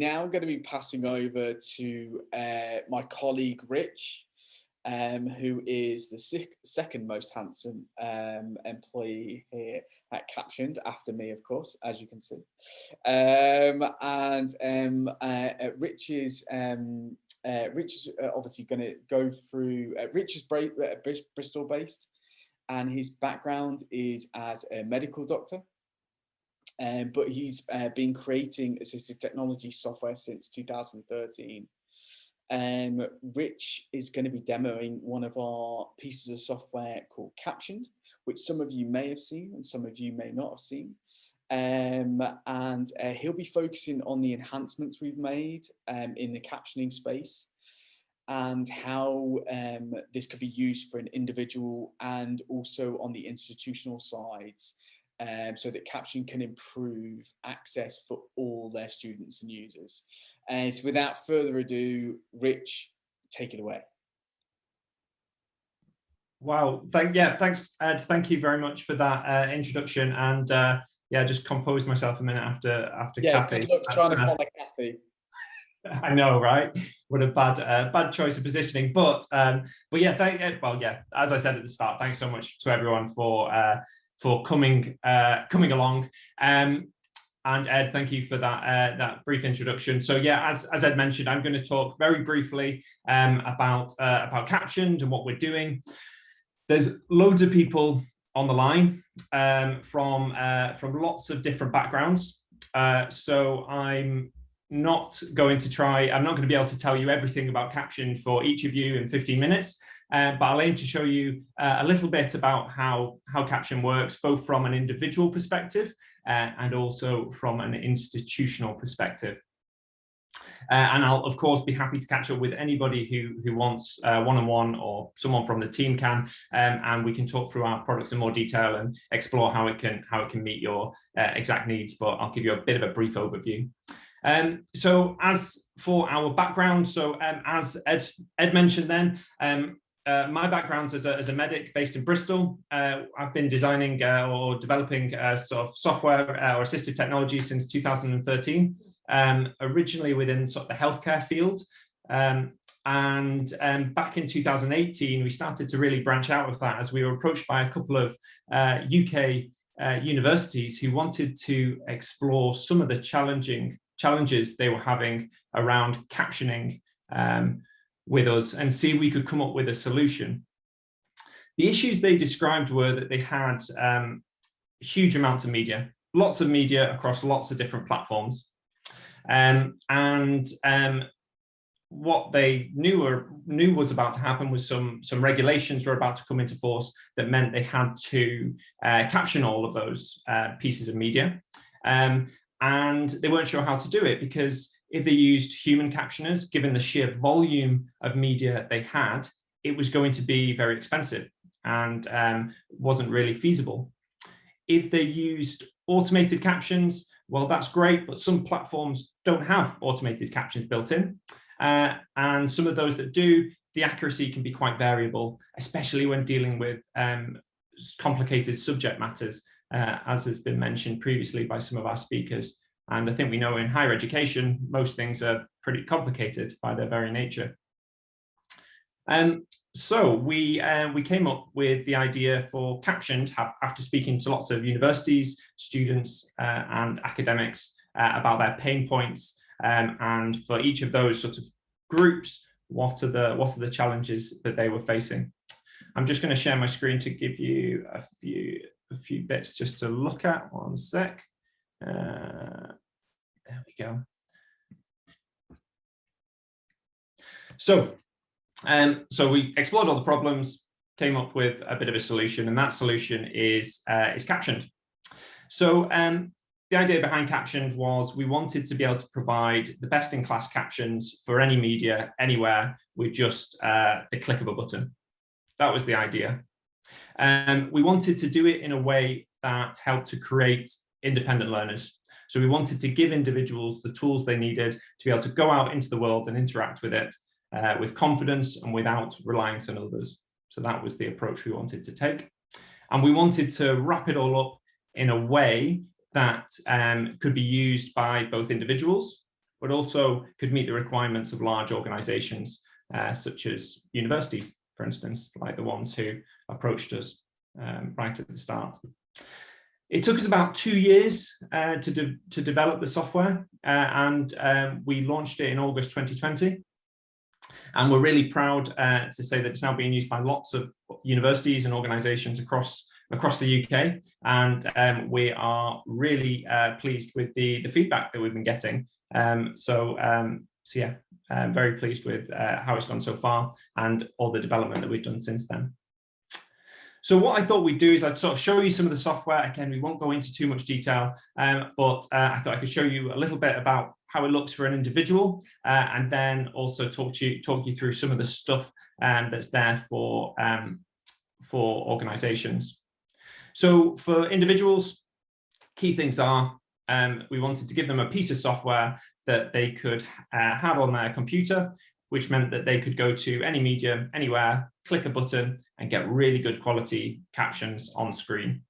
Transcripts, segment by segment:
now going to be passing over to my colleague Rich, who is the second most handsome employee here at Captioned, after me, of course, as you can see. Rich is obviously going to go through. Rich is Bristol based, and his background is as a medical doctor. But he's been creating assistive technology software since 2013. Rich is going to be demoing one of our pieces of software called Captioned, which some of you may have seen and some of you may not have seen. He'll be focusing on the enhancements we've made in the captioning space, and how this could be used for an individual and also on the institutional sides, so that Caption can improve access for all their students and users. And so without further ado, Rich, take it away. Wow, thanks, Ed. Thank you very much for that introduction. And yeah, just composed myself a minute after Kathy. Good luck trying to follow Kathy. I know, right? What a bad choice of positioning. But yeah, as I said at the start, thanks so much to everyone for coming along. And Ed, thank you for that brief introduction. So yeah, as Ed mentioned, I'm going to talk very briefly about Captioned and what we're doing. There's loads of people on the line from lots of different backgrounds. So I'm not going to be able to tell you everything about Captioned for each of you in 15 minutes. But I'll aim to show you a little bit about how Caption works, both from an individual perspective and also from an institutional perspective. And I'll, of course, be happy to catch up with anybody who wants one-on-one, or someone from the team can, and we can talk through our products in more detail and explore how it can meet your exact needs. But I'll give you a bit of a brief overview. So as for our background, so as Ed mentioned then, my background's as a medic based in Bristol. I've been designing or developing sort of software or assistive technology since 2013, originally within sort of the healthcare field. Back in 2018, we started to really branch out of that as we were approached by a couple of UK universities who wanted to explore some of the challenges they were having around captioning with us, and see if we could come up with a solution. The issues they described were that they had huge amounts of media, lots of media across lots of different platforms. What they knew was about to happen was some regulations were about to come into force that meant they had to caption all of those pieces of media. And they weren't sure how to do it, because if they used human captioners, given the sheer volume of media they had, it was going to be very expensive and wasn't really feasible. If they used automated captions, well, that's great, but some platforms don't have automated captions built in. And some of those that do, the accuracy can be quite variable, especially when dealing with complicated subject matters, as has been mentioned previously by some of our speakers. And I think we know in higher education, most things are pretty complicated by their very nature. So we came up with the idea for Captioned after speaking to lots of universities, students, and academics about their pain points, and for each of those sort of groups, what are the challenges that they were facing. I'm just going to share my screen to give you a few bits just to look at. One sec. There we go. So we explored all the problems, came up with a bit of a solution, and that solution is Captioned. So the idea behind Captioned was we wanted to be able to provide the best-in-class captions for any media, anywhere, with just the click of a button. That was the idea. We wanted to do it in a way that helped to create independent learners. So we wanted to give individuals the tools they needed to be able to go out into the world and interact with it with confidence and without reliance on others. So that was the approach we wanted to take. And we wanted to wrap it all up in a way that could be used by both individuals, but also could meet the requirements of large organizations, such as universities, for instance, like the ones who approached us right at the start. It took us about 2 years to develop the software, and we launched it in August 2020. And we're really proud to say that it's now being used by lots of universities and organizations across the UK. And we are really pleased with the feedback that we've been getting. So yeah, I'm very pleased with how it's gone so far and all the development that we've done since then. So what I thought we'd do is I'd sort of show you some of the software. Again, we won't go into too much detail, but I thought I could show you a little bit about how it looks for an individual, and then also talk you through some of the stuff that's there for organizations. So for individuals, key things are we wanted to give them a piece of software that they could have on their computer, which meant that they could go to any medium, anywhere, click a button and get really good quality captions on screen.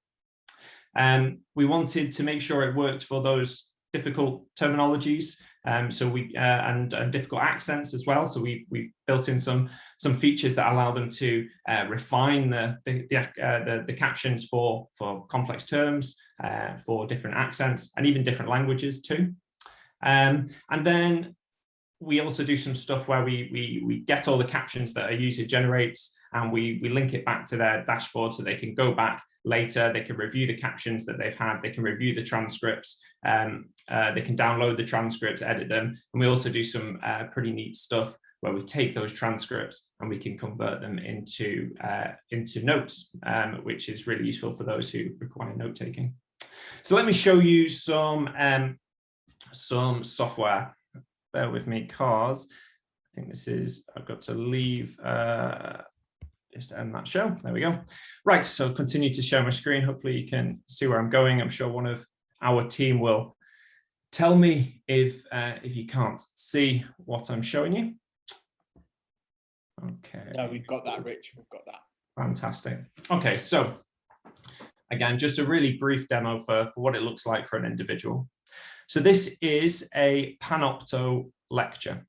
We wanted to make sure it worked for those difficult terminologies, so we and difficult accents as well. So we've built in some features that allow them to refine the captions for complex terms, for different accents, and even different languages too. And then we also do some stuff where we get all the captions that a user generates, and we link it back to their dashboard so they can go back later, they can review the captions that they've had, they can review the transcripts, they can download the transcripts, edit them. And we also do some pretty neat stuff where we take those transcripts and we can convert them into notes, which is really useful for those who require note taking. So let me show you some software. Bear with me, cause I think this is, I've got to leave just to end that show. There we go. Right, so I'll continue to share my screen. Hopefully you can see where I'm going. I'm sure one of our team will tell me if you can't see what I'm showing you. Okay. Yeah, we've got that, Rich. We've got that. Fantastic. Okay, so again, just a really brief demo for what it looks like for an individual. So this is a Panopto lecture.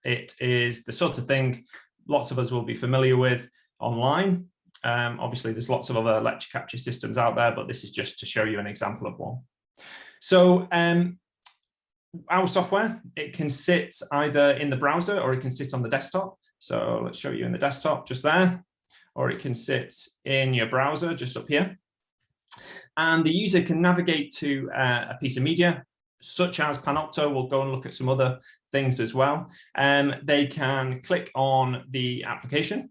It is the sort of thing lots of us will be familiar with online. Obviously, there's lots of other lecture capture systems out there, but this is just to show you an example of one. So our software, it can sit either in the browser or it can sit on the desktop. So let's show you in the desktop just there, or it can sit in your browser just up here. And the user can navigate to a piece of media, such as Panopto. We'll go and look at some other things as well. They can click on the application.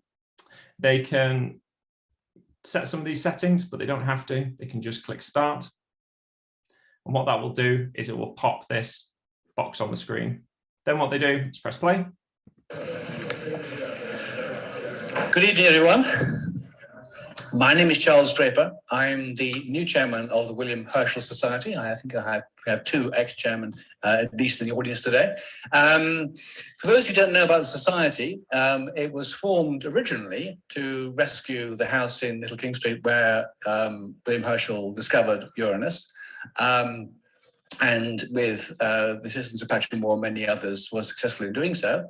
They can set some of these settings, but they don't have to. They can just click start. And what that will do is it will pop this box on the screen. Then what they do is press play. Good evening, everyone. My name is Charles Draper. I'm the new chairman of the William Herschel Society. I think we have two ex-chairmen, at least in the audience today. For those who don't know about the society, it was formed originally to rescue the house in Little King Street where William Herschel discovered Uranus. And with the assistance of Patrick Moore and many others, was successful in doing so.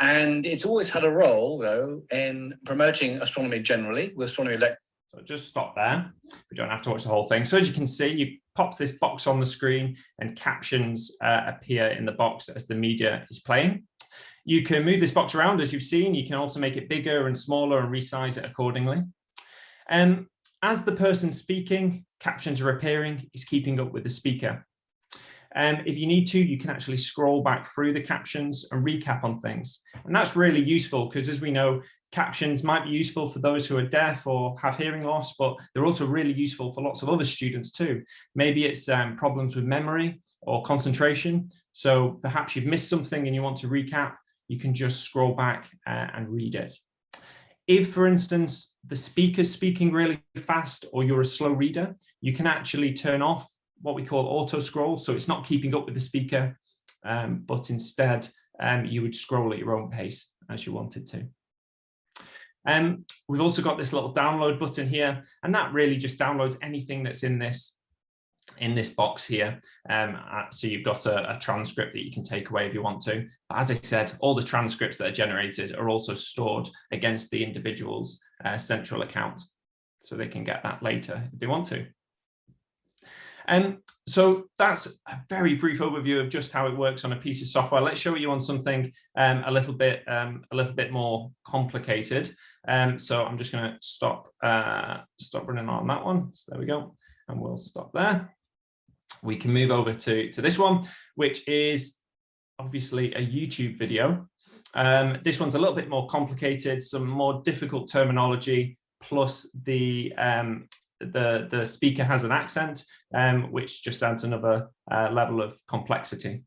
And it's always had a role, though, in promoting astronomy generally, with astronomy lectures. So just stop there. We don't have to watch the whole thing. So as you can see, you pop this box on the screen and captions appear in the box as the media is playing. You can move this box around, as you've seen. You can also make it bigger and smaller and resize it accordingly. As the person speaking, captions are appearing, is keeping up with the speaker. If you need to, you can actually scroll back through the captions and recap on things. And that's really useful because, as we know, captions might be useful for those who are deaf or have hearing loss, but they're also really useful for lots of other students too. Maybe it's problems with memory or concentration. So perhaps you've missed something and you want to recap, you can just scroll back and read it. If, for instance, the speaker's speaking really fast or you're a slow reader, you can actually turn off what we call auto scroll. So it's not keeping up with the speaker, but instead you would scroll at your own pace as you wanted to. We've also got this little download button here, and that really just downloads anything that's in this in this box here. So you've got a transcript that you can take away if you want to. But as I said, all the transcripts that are generated are also stored against the individual's central account, so they can get that later if they want to. So that's a very brief overview of just how it works on a piece of software. Let's show you on something a little bit more complicated. So I'm just going to stop running on that one. So there we go, and we'll stop there. We can move over to this one, which is obviously a YouTube video. This one's a little bit more complicated, some more difficult terminology, plus the speaker has an accent, which just adds another level of complexity.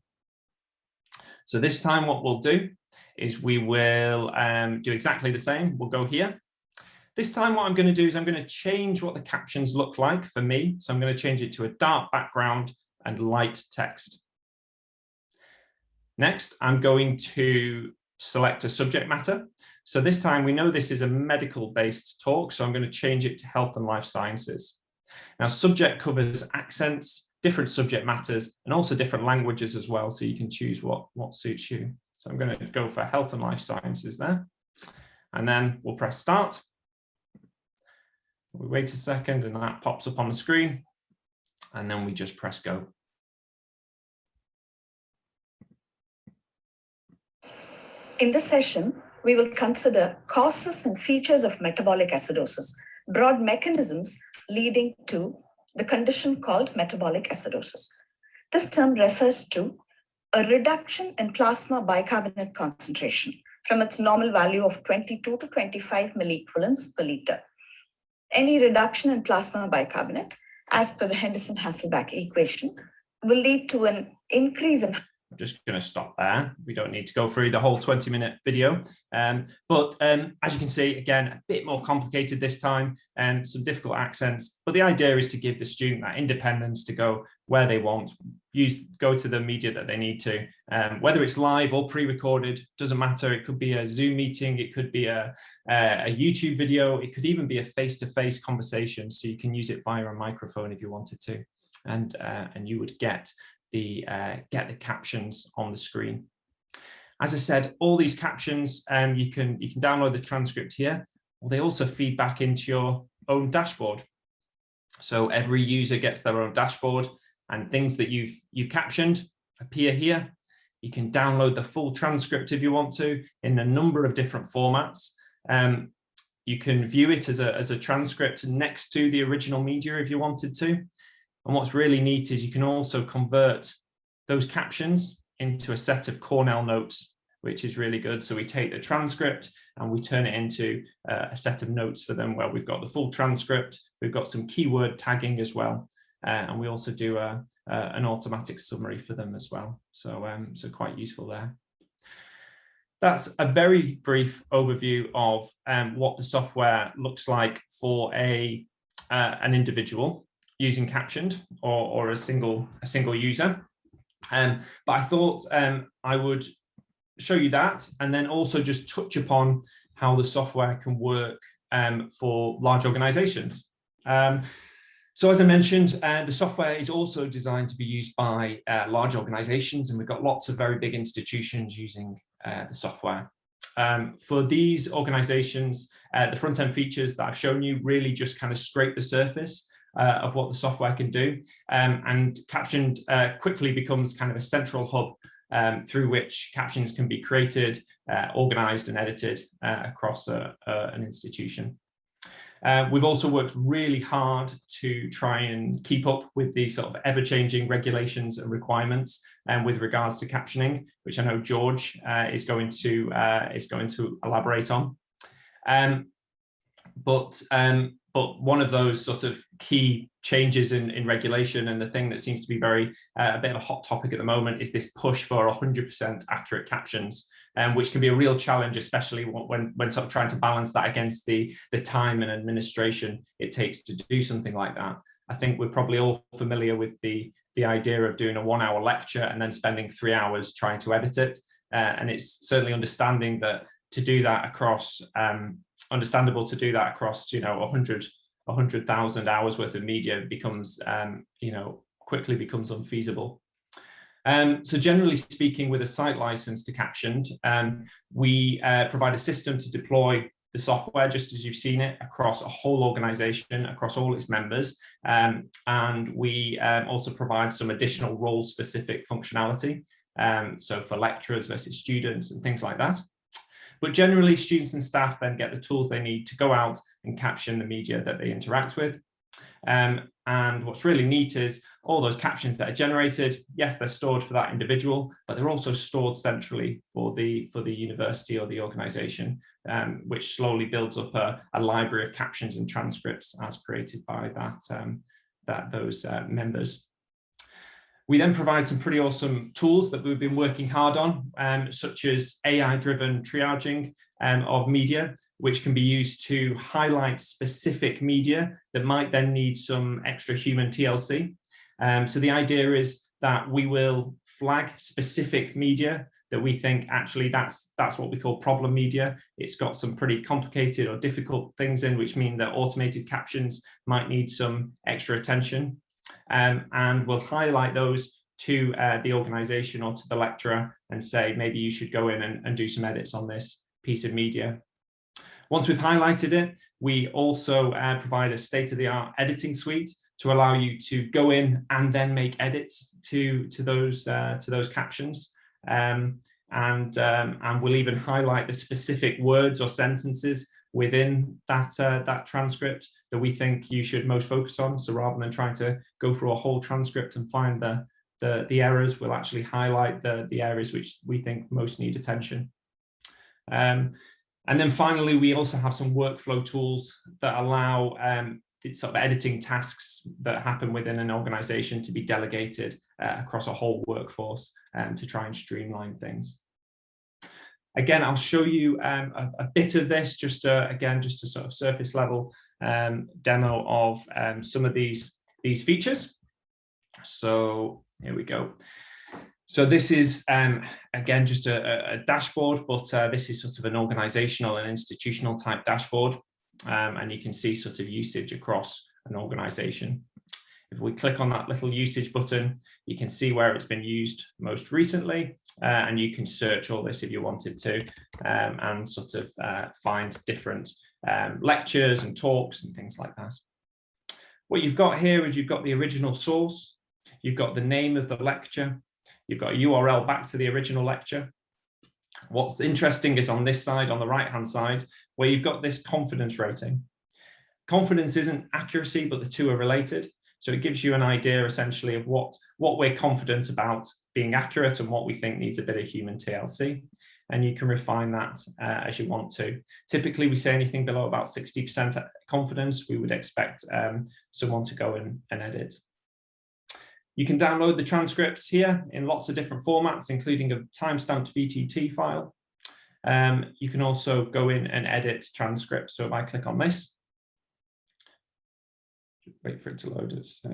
So this time what we'll do is we will do exactly the same. We'll go here. This time what I'm going to do is I'm going to change what the captions look like for me. So I'm going to change it to a dark background and light text. Next, I'm going to select a subject matter. So this time we know this is a medical-based talk, so I'm going to change it to health and life sciences. Now, subject covers accents, different subject matters, and also different languages as well, so you can choose what suits you. So I'm going to go for health and life sciences there, and then we'll press start. We wait a second and that pops up on the screen, and then we just press go. In this session, we will consider causes and features of metabolic acidosis, broad mechanisms leading to the condition called metabolic acidosis. This term refers to a reduction in plasma bicarbonate concentration from its normal value of 22 to 25 milliequivalents per liter. Any reduction in plasma bicarbonate, as per the Henderson-Hasselbalch equation, will lead to an increase in... I'm just going to stop there. We don't need to go through the whole 20-minute video. But as you can see, again, a bit more complicated this time, and some difficult accents. But the idea is to give the student that independence to go where they want, go to the media that they need to, whether it's live or pre-recorded, doesn't matter. It could be a Zoom meeting, it could be a YouTube video, it could even be a face-to-face conversation. So you can use it via a microphone if you wanted to, and you would get the captions on the screen. As I said, all these captions, you can download the transcript here. Well, they also feed back into your own dashboard. So every user gets their own dashboard, and things that you've captioned appear here. You can download the full transcript if you want to in a number of different formats. You can view it as a transcript next to the original media if you wanted to. And what's really neat is you can also convert those captions into a set of Cornell notes, which is really good. So we take the transcript and we turn it into a set of notes for them where we've got the full transcript, we've got some keyword tagging as well, and we also do an automatic summary for them as well. So, so quite useful there. That's a very brief overview of what the software looks like for an individual using Captioned or a single user. But I thought I would show you that, and then also just touch upon how the software can work for large organizations. So as I mentioned, the software is also designed to be used by large organizations, and we've got lots of very big institutions using the software. For these organizations, the front-end features that I've shown you really just kind of scrape the surface of what the software can do, and Captioned quickly becomes kind of a central hub through which captions can be created, organized and edited across an institution. We've also worked really hard to try and keep up with the sort of ever-changing regulations and requirements with regards to captioning, which I know George is going to elaborate on. But one of those sort of key changes in regulation, and the thing that seems to be a bit of a hot topic at the moment, is this push for 100% accurate captions, which can be a real challenge, especially when sort of trying to balance that against the time and administration it takes to do something like that. I think we're probably all familiar with the idea of doing a 1-hour lecture and then spending 3 hours trying to edit it, and it's certainly understanding that to do that across understandable to do that across 100 100,000 hours worth of media becomes, quickly becomes unfeasible. So generally speaking, with a site license to Captioned, we provide a system to deploy the software, just as you've seen it, across a whole organization, across all its members. And we also provide some additional role-specific functionality. So for lecturers versus students and things like that. But generally, students and staff then get the tools they need to go out and caption the media that they interact with. And what's really neat is all those captions that are generated, yes, they're stored for that individual, but they're also stored centrally for the university or the organization, which slowly builds up a library of captions and transcripts as created by those members. We then provide some pretty awesome tools that we've been working hard on, such as AI-driven triaging of media, which can be used to highlight specific media that might then need some extra human TLC. So the idea is that we will flag specific media that we think actually that's what we call problem media. It's got some pretty complicated or difficult things in, which mean that automated captions might need some extra attention. And we'll highlight those to the organization or to the lecturer and say, maybe you should go in and do some edits on this piece of media. Once we've highlighted it, we also provide a state-of-the-art editing suite to allow you to go in and then make edits to those captions. And we'll even highlight the specific words or sentences within that transcript that we think you should most focus on. So rather than trying to go through a whole transcript and find the errors, we'll actually highlight the areas which we think most need attention. And then finally, we also have some workflow tools that allow sort of editing tasks that happen within an organization to be delegated across a whole workforce to try and streamline things. Again, I'll show you a bit of this, just a sort of surface level demo of some of these features. So here we go. So this is, again, just a dashboard, but this is sort of an organizational and institutional type dashboard. And you can see sort of usage across an organization. If we click on that little usage button, you can see where it's been used most recently, and you can search all this if you wanted to, and sort of find different lectures and talks and things like that. What you've got here is you've got the original source, you've got the name of the lecture, you've got a URL back to the original lecture. What's interesting is on this side, on the right-hand side, where you've got this confidence rating. Confidence isn't accuracy, but the two are related. So it gives you an idea essentially of what we're confident about being accurate and what we think needs a bit of human TLC. And you can refine that as you want to. Typically, we say anything below about 60% confidence, we would expect someone to go in and edit. You can download the transcripts here in lots of different formats, including a timestamped VTT file. You can also go in and edit transcripts. So if I click on this, wait for it to load, it's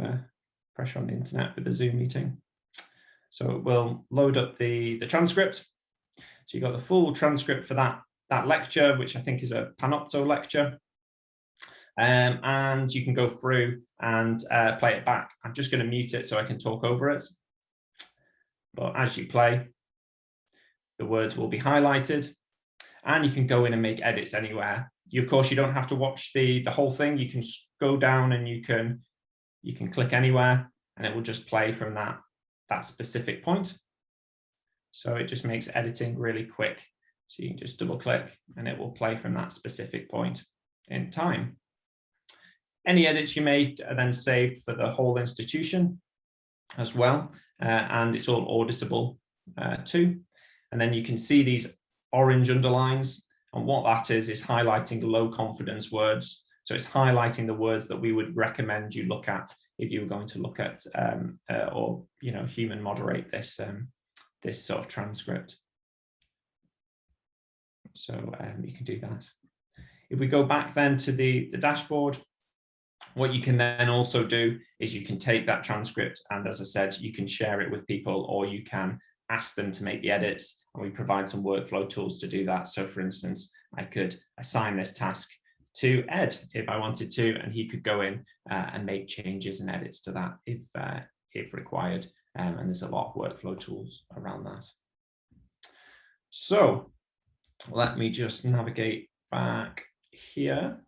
pressure on the internet with the Zoom meeting. So it will load up the transcript. So you've got the full transcript for that lecture, which I think is a Panopto lecture. And you can go through and play it back. I'm just going to mute it so I can talk over it. But as you play, the words will be highlighted, and you can go in and make edits anywhere. Of course, you don't have to watch the whole thing. You can go down and you can click anywhere, and it will just play from that specific point. So it just makes editing really quick. So you can just double click and it will play from that specific point in time. Any edits you made are then saved for the whole institution as well, and it's all auditable too. And then you can see these orange underlines, and what that is highlighting the low confidence words. So it's highlighting the words that we would recommend you look at if you were going to look at or human moderate this this sort of transcript. So you can do that. If we go back then to the dashboard, what you can then also do is you can take that transcript and, as I said, you can share it with people, or you can ask them to make the edits, and we provide some workflow tools to do that. So for instance, I could assign this task to Ed if I wanted to, and he could go in and make changes and edits to that if required. And there's a lot of workflow tools around that. So let me just navigate back here.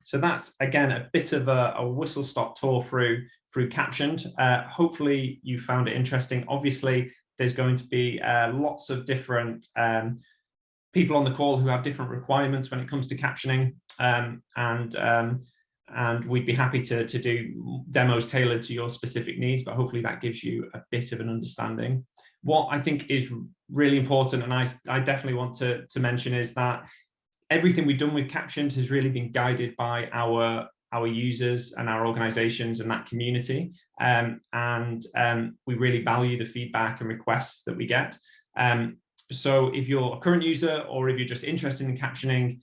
So that's, again, a bit of a whistle-stop tour through Captioned. Hopefully you found it interesting. Obviously, there's going to be lots of different people on the call who have different requirements when it comes to captioning, and we'd be happy to do demos tailored to your specific needs, but hopefully that gives you a bit of an understanding. What I think is really important, and I definitely want to mention, is that everything we've done with Captioned has really been guided by our users and our organizations and that community. We really value the feedback and requests that we get. So if you're a current user, or if you're just interested in captioning,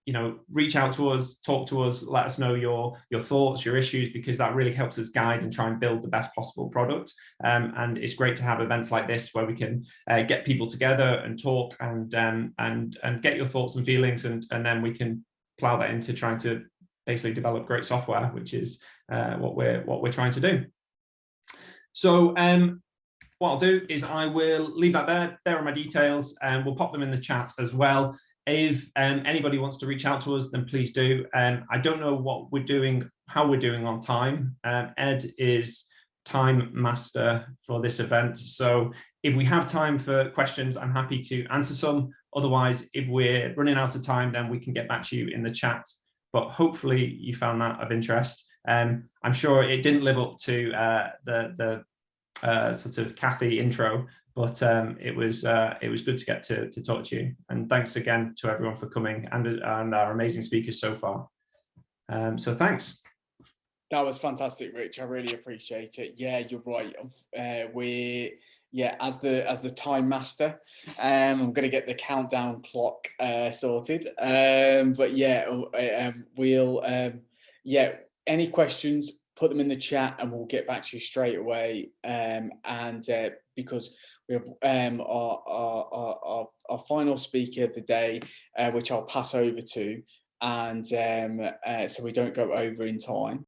you know, reach out to us, talk to us, let us know your thoughts, your issues, because that really helps us guide and try and build the best possible product. And it's great to have events like this where we can get people together and talk and get your thoughts and feelings, and then we can plow that into trying to basically develop great software, which is what we're trying to do. So what I'll do is I will leave that there. There are my details, and we'll pop them in the chat as well. If anybody wants to reach out to us, then please do. I don't know what we're doing, how we're doing on time. Ed is time master for this event. So if we have time for questions, I'm happy to answer some. Otherwise, if we're running out of time, then we can get back to you in the chat. But hopefully you found that of interest. I'm sure it didn't live up to the sort of Kathy intro, but it was good to get to talk to you. And thanks again to everyone for coming, and our amazing speakers so far. So thanks. That was fantastic, Rich. I really appreciate it. Yeah, you're right. As the time master, I'm going to get the countdown clock sorted. But yeah, any questions, put them in the chat and we'll get back to you straight away. Because we have our final speaker of the day, which I'll pass over to, and so we don't go over in time.